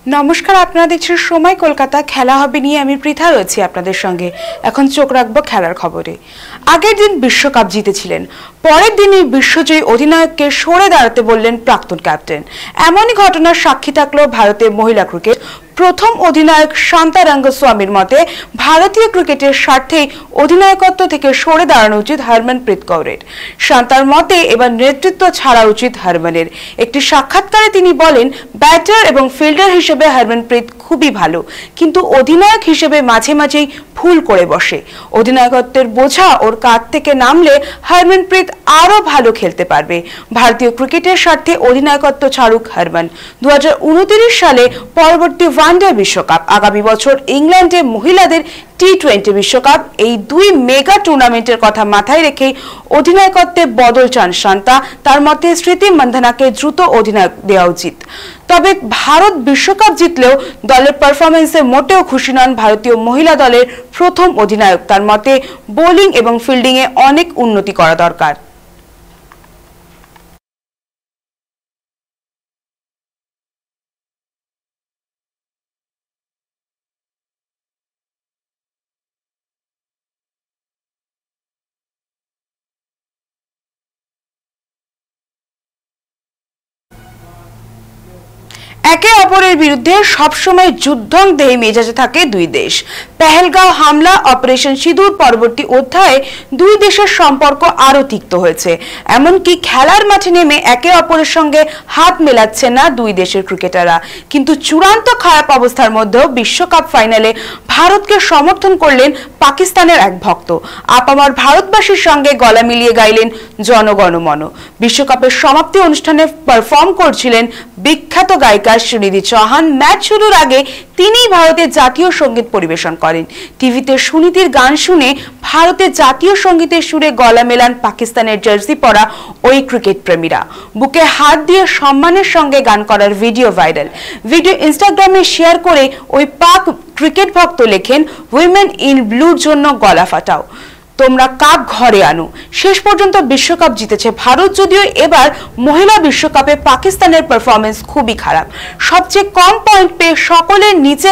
নমস্কার, আপনারা দেখছেন সময় কলকাতা। খেলা হবে নিয়ে আমি পৃথা রয়েছি আপনাদের সঙ্গে। এখন চোখ রাখবো খেলার খবরে। আগের দিন বিশ্বকাপ জিতেছিলেন, পরের দিনই বিশ্বজয়ী অধিনায়ককে সরে দাঁড়াতে বললেন প্রাক্তন ক্যাপ্টেন। এমনই ঘটনার সাক্ষী থাকলো ভারতের মহিলা ক্রিকেট। প্রথম অধিনায়ক শান্তা রাঙ্গস্বামীর মতে ভারতীয় ক্রিকেটের স্বার্থেই অধিনায়কত্ব থেকে সরে দাঁড়ানো উচিত হরমনপ্রীত কৌরের। শান্তার মতে এবার নেতৃত্ব ছাড়া উচিত হরমনের। একটি সাক্ষাৎকারে তিনি বলেন, ব্যাটার এবং ফিল্ডার হিসেবে হরমনপ্রীত খুবই ভালো, কিন্তু অধিনায়ক হিসেবে মাঝে মাঝেই ভুল করে বসে। অধিনায়কত্বের বোঝা ওর কাঁধ থেকে নামলে হরমনপ্রীত আরো ভালো খেলতে পারবে। ভারতীয় ক্রিকেটের স্বার্থে অধিনায়কত্ব ছাড়ুক হরমন। 2029 সালে পরবর্তী ওয়ানডে বিশ্বকাপ, আগামী বছর ইংল্যান্ডে মহিলাদের টি20 বিশ্বকাপ, এই দুই মেগা টুর্নামেন্টের কথা মাথায় রেখে অধিনায়কত্বে বদল চান শান্তা। তার মতে স্মৃতি মান্ধানাকে দ্রুত অধিনায়ক দেওয়া উচিত। তবে ভারত বিশ্বকাপ জিতলেও দলের পারফরমেন্সে মোটেও খুশি নন ভারতীয় মহিলা দলের প্রথম অধিনায়ক। তার মতে বোলিং এবং ফিল্ডিংয়ে অনেক উন্নতি করা দরকার। একে অপরের বিরুদ্ধে সবসময় যুদ্ধংদেহী মেজাজে থাকে দুই দেশ। পেহেলগাঁও হামলা, অপারেশন সিঁদুর পরবর্তী অধ্যায়ে দুই দেশের সম্পর্ক আরো তিক্ত হয়েছে। এমনকি খেলার মাঠে নেমে একে অপরের সঙ্গে হাত মেলাচ্ছে না দুই দেশের ক্রিকেটাররা। কিন্তু চূড়ান্ত খারাপ অবস্থার মধ্যেও বিশ্বকাপ ফাইনালে ভারতকে সমর্থন করলেন পাকিস্তানের এক ভক্ত। আপামর ভারতবাসীর সঙ্গে গলা মিলিয়ে গাইলেন জনগণমন। বিশ্বকাপের সমাপ্তি অনুষ্ঠানে পারফর্ম করছিলেন বিখ্যাত গায়িকা সুনিধি চৌহান। ম্যাচ শুরুর আগে তিনিই ভারতের জাতীয় সঙ্গীত পরিবেশন করেন। টিভিতে সুনিধির গান শুনে ভারতের জাতীয় সঙ্গীতের সুরে গলা মেলান পাকিস্তানের জার্সি পরা ওই ক্রিকেট প্রেমীরা। বুকে হাত দিয়ে সম্মানের সঙ্গে গান করার ভিডিও ভাইরাল। ভিডিও ইনস্টাগ্রামে শেয়ার করে ওই পাক ক্রিকেট ভক্ত লেখেন, উইমেন ইন ব্লুর জন্য গলা ফাটাও, তোমরা কাপ ঘরে আনো। শেষ পর্যন্ত বিশ্বকাপ জিতেছে ভারত, যদিও এবার মহিলা বিশ্বকাপে পাকিস্তানের পারফরমেন্স খুবই খারাপ। সবচেয়ে কম পয়েন্ট পেয়ে সকলের নিচে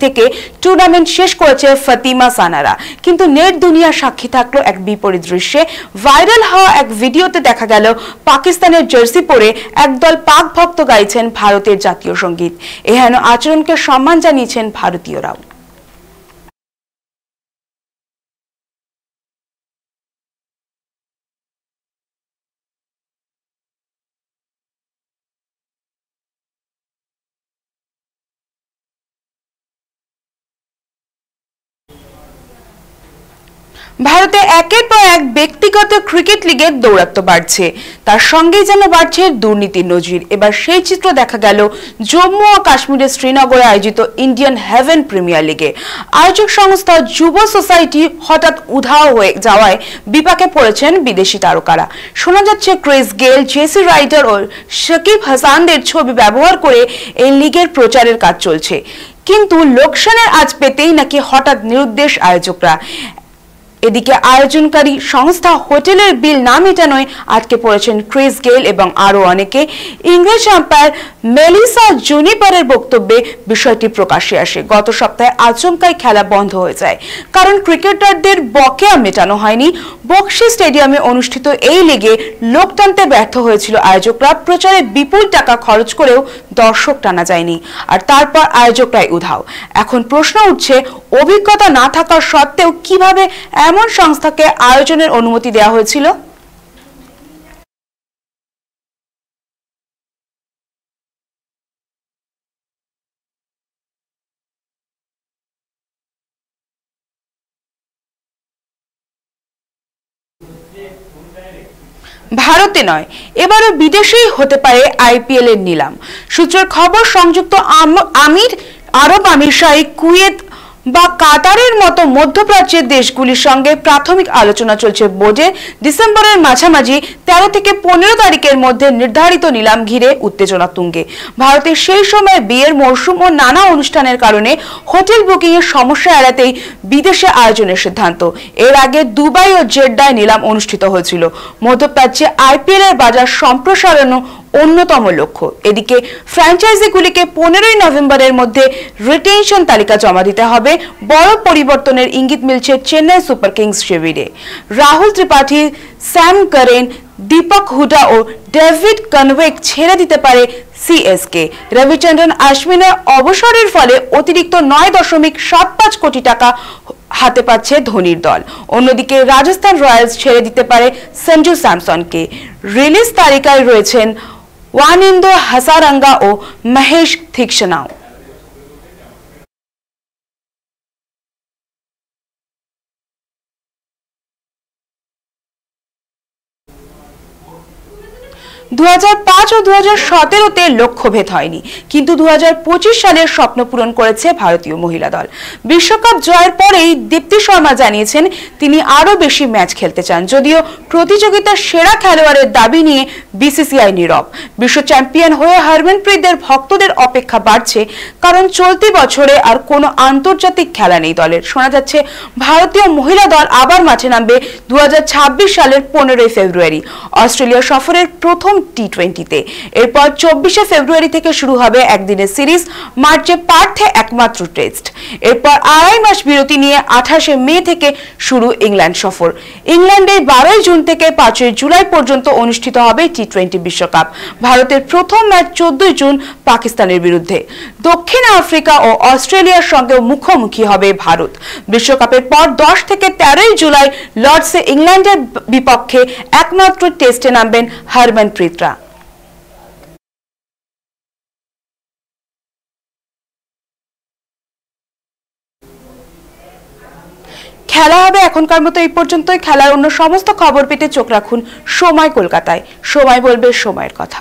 থেকে টুর্নামেন্ট শেষ করেছে ফাতিমা সানারা। কিন্তু নেট দুনিয়া সাক্ষী থাকলো এক বিপরীত দৃশ্যে। ভাইরাল হওয়া এক ভিডিওতে দেখা গেল পাকিস্তানের জার্সি পরে একদল পাক ভক্ত গাইছেন ভারতের জাতীয় সঙ্গীত। এহেন আচরণকে সম্মান জানিয়েছেন ভারতীয়রাও। ভারতে একের পর এক ব্যক্তিগত ক্রিকেট লিগের দৌরাত্ম্য বাড়ছে, তার সঙ্গেই যেন বাড়ছে দুর্নীতির নজির। এবার সেই চিত্র দেখা গেল জম্মু ও কাশ্মীরের শ্রীনগরে আয়োজিত ইন্ডিয়ান হেভেন প্রিমিয়ার লিগে। আয়োজক সংস্থা যুব সোসাইটি হঠাৎ উধাও হয়ে যাওয়ায় বিপাকে পড়েছেন বিদেশি তারকারা। শোনা যাচ্ছে ক্রিস গেল, জেসি রাইডার ও শাকিব হাসানদের ছবি ব্যবহার করে এই লিগের প্রচারের কাজ চলছে। কিন্তু লোকসানের আজ পেতেই নাকি হঠাৎ নিরুদ্দেশ আয়োজকরা। এদিকে আয়োজনকারী সংস্থা হোটেলের বিল না মেটানোয় আটকে পড়েছেন ক্রিস গেল এবং আরো অনেকে। ইংরেজ আম্পায়ার মেলিসা জুনিপারের বক্তব্যে বিষয়টি প্রকাশ্যে আসে। গত সপ্তাহে আচমকাই খেলা বন্ধ হয়ে যায়, কারণ ক্রিকেটারদের বকেয়া মেটানো হয়নি। বক্সি স্টেডিয়ামে অনুষ্ঠিত এই লিগে লোক টানতে ব্যর্থ হয়েছিল আয়োজকরা। প্রচারে বিপুল টাকা খরচ করেও দর্শক টানা যায়নি, আর তারপর আয়োজকরাই উধাও। এখন প্রশ্ন উঠছে, অভিজ্ঞতা না থাকা সত্ত্বেও কিভাবে এমন সংস্থাকে আয়োজনের অনুমতি দেওয়া হয়েছিল? ভারতে নয়, এবারও বিদেশেই হতে পারে আইপিএল এর নিলাম। সূত্রের খবর, সংযুক্ত আরব আমিরশাহী, কুয়েত বা কাতারের মতো মধ্যপ্রাচ্যের দেশগুলির সঙ্গে প্রাথমিক আলোচনা চলছে বোর্ডে। ডিসেম্বরের মাঝামাঝি 13 থেকে 15 তারিখের মধ্যে নির্ধারিত নিলাম ঘিরে উত্তেজনা তুঙ্গে। ভারতের সেই সময় বিয়ের মরশুম ও নানা অনুষ্ঠানের কারণে হোটেল বুকিং এর সমস্যা এড়াতেই বিদেশে আয়োজনের সিদ্ধান্ত। এর আগে দুবাই ও জেদ্দায় নিলাম অনুষ্ঠিত হয়েছিল। মধ্যপ্রাচ্যে আইপিএল এর বাজার সম্প্রসারণ অন্যতম লক্ষ্য। এদিকে ফ্র্যাঞ্চাইজিগুলিকে 15 নভেম্বরের মধ্যে রিটেনশন তালিকা জমা দিতে হবে। বড় পরিবর্তনের ইঙ্গিত মিলছে চেন্নাই সুপার কিংস শিবিরে। রাহুল ত্রিপাঠী, স্যাম কারেন, দীপক হুডা ও ডেভিড কনওয়েক ছেড়ে দিতে পারে সিএসকে। রবিচন্দ্রন অশ্বিনের অবসরের ফলে অতিরিক্ত 9.75 কোটি টাকা হাতে পাচ্ছে ধোনির দল। অন্যদিকে রাজস্থান রয়্যালস ছেড়ে দিতে পারে সঞ্জু স্যামসনকে। রিলিজ তালিকায় রয়েছেন ওয়ানিন্দো হাসারাঙ্গা ও মহেশ থিকসানাও। দু 2005 ও 2017-তে লক্ষ্যভেদ হয়নি, কিন্তু 2025 সালের স্বপ্ন পূরণ করেছে ভারতীয় মহিলা দল। বিশ্বকাপ জয়ের পরেই দীপ্তি শর্মা জানিয়েছেন তিনি আরো বেশি ম্যাচ খেলতে চান, যদিও প্রতিযোগিতার সেরা খেলোয়াড়ের দাবি নিয়ে বিসিসিআই নীরব। বিশ্ব চ্যাম্পিয়ন হয়ে হরমনপ্রীতদের ভক্তদের অপেক্ষা বাড়ছে, কারণ চলতি বছরে আর কোনো আন্তর্জাতিক খেলা নেই দলের। শোনা যাচ্ছে ভারতীয় মহিলা দল আবার মাঠে নামবে 2026 সালের 15 ফেব্রুয়ারি অস্ট্রেলিয়া সফরের প্রথম টি20-তে। এরপর 24 ফেব্রুয়ারি থেকে শুরু হবে একদিনের সিরিজ। মার্চে পার্থে একমাত্র টেস্ট। এরপর 2.5 মাস বিরতি নিয়ে 28 মে থেকে শুরু ইংল্যান্ড সফর। ইংল্যান্ডে 12 জুন থেকে 5 জুলাই পর্যন্ত অনুষ্ঠিত হবে টি20 বিশ্বকাপ। ভারতের প্রথম ম্যাচ 14 জুন পাকিস্তানের বিরুদ্ধে। দক্ষিণ আফ্রিকা ও অস্ট্রেলিয়ার সঙ্গে মুখোমুখি হবে ভারত। বিশ্বকাপের পর 10 থেকে 13 জুলাই লর্ডসে ইংল্যান্ডের বিপক্ষে একমাত্র টেস্টে নামবেন হরমনপ্রীতরা। খেলা হবে এখনকার মতো এই পর্যন্তই। খেলার অন্য সমস্ত খবর পেতে চোখ রাখুন সময় কলকাতায়। সময় বলবে সময়ের কথা।